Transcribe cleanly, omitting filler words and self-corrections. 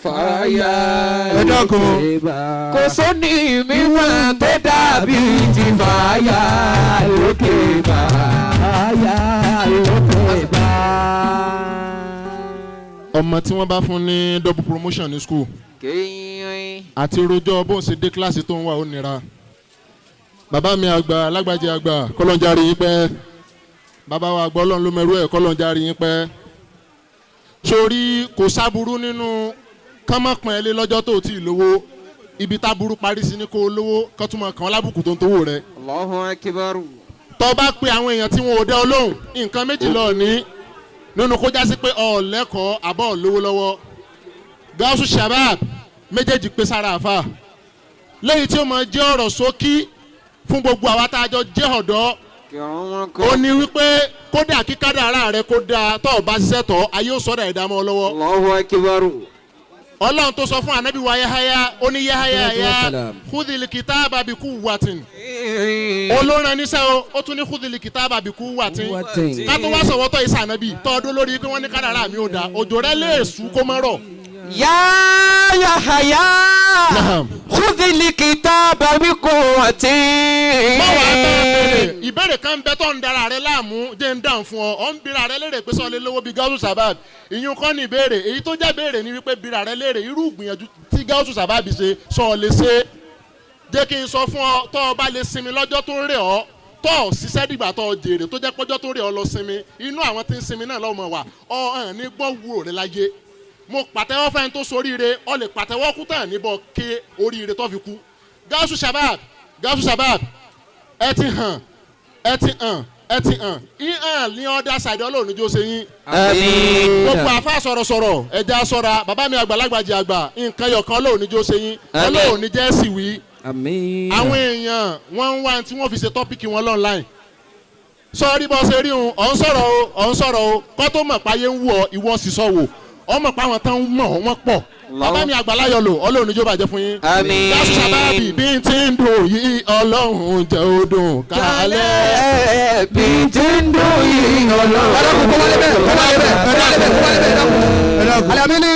Faayah. ẹ dákun. Kò sóní mímọ́ tó dàbí ti Faayah lókè bá. Faayah lókè bá. ọmọ tí wọ́n bá fún ní double promotion ní school àti rojọ́ bó ń ṣe dé kíláàsì tó ń wà ó nira. bàbá mi àgbà alágbàjẹ àgbà kọ́lọ́njárí yín pẹ́. bàbá wa àgbà ọlọ́run ló mẹ́rú ẹ̀ kọ́lọ́njárí yín pẹ́. sórí kò sábúrú nínú kánmọ́pọ̀n ẹlẹ́ lọ́jọ́ tó ti lówó ibi táburú parí sí ni kò lówó kọ́tùmọ̀ kan lábùkù tó ń tówó rẹ̀. Allahu akbar. tó bá pe àwọn èèyàn tí wọn ò dẹ ọlọ́run nǹkan méjì lọ ní nínú kó jásí pé ọ̀lẹ́kọ̀ọ́ àbọ̀ lówó lọ́wọ́. Gaothu Shabbab méjèèjì pé sára àfà lẹ́yìn tí ó máa jẹ́ ọ̀rọ̀ ṣókí fún gbogbo àwa tá a jọ jẹ́ ọ̀dọ́. ó ní wípé kódà kí kádàrá rẹ kó dáa tó o bá ṣiṣẹ́ tọ́ ayé ó sọ̀rọ̀ ẹ̀dá mọ́ ọ lọ́wọ́. Allahu akbar. ọlọ́run tó sọ fún anabi wa Yahaya ó ní Yahaya ya khudhil kitaba bi quwwatin. olórin níṣẹ́ o ó tún ní khudhil kitaba bi quwwatin. ká tó wá sọ̀wọ́ tọ́ isa anabi tọ́ ọdún lórí pé wọ́n ní kádàrá mi ò dáa òjò rẹ lè sùn kó má rọ̀. Ya Yahaya khudhil kitaba bi quwwatin. báwa bẹ́ẹ̀ ìbéèrè kan bẹ tó ń dara rẹ láàmú jẹ́ ń dáhùn fún ọ ọ̀ ń bira rẹ léèrè pé sọ́ọ́lé lówó bíi Gaothu Shabbab ìyún kọ́ ní ìbéèrè èyí tó jẹ́ béèrè ni wípé bira rẹ léèrè irú ìgbìyànjú tí Gaothu Shabbab ṣe sọ́ọ́lé ṣe jẹ́ kí n sọ fún ọ tó o bá lè sinmi lọ́jọ́ tó ń rẹ̀ ọ́ tó o ṣiṣẹ́ dìgbà tó o jèrè tó jẹ́ pọ́jọ́ tó rẹ̀ ọ́ lọ sinmi inú àwọn tí ń sinmi náà lọ́mọ wà ọ hàn ní gbọ́ wúrò rẹ láyé mo pàtẹ́wọ́ fẹ́ni tó soríire ọ lè pàtẹ́wọ́ kú tàn níbọ̀ ké oríire tó fi kú. Gaothu Shabbab ẹ ti hàn ìhàn ní ọ̀dà ṣàìdọ́ lòun ní jó ṣe yín. gbogbo àfa sọ̀rọ̀sọ̀rọ̀ ẹja sọ̀ra bàbá mi àgbàlagbàjì àgbà nǹkan yọ̀kan lòun ní jó ṣe yín ọlọ́run ní jẹ́ sì wí. àwọn èèyàn wọ́n ń wá tí wọ́n fi ṣe tọ́pìkì wọn lọ́nláìn. sọ́ọ́rí bọ́ ṣe rí òun ọ̀ ń sọ̀rọ̀ o kọ́ tó mọ̀ páyé ń wù ọ ìwọ sì sọ wò ọmọ pa àwọn tán mọ̀ wọ́n pọ̀ bàbá mi àgbàláyọ̀ lò ọlọ́run níjó bàjẹ́ fún yín. Gaothu Shabbab bí n ti ń dùn yìí ọlọ́run jẹ́ ó dùn kálẹ̀. bí n ti ń dùn yìí ọlọ́run. ọlọ́run kó wálé bẹ́ẹ̀. Alamini.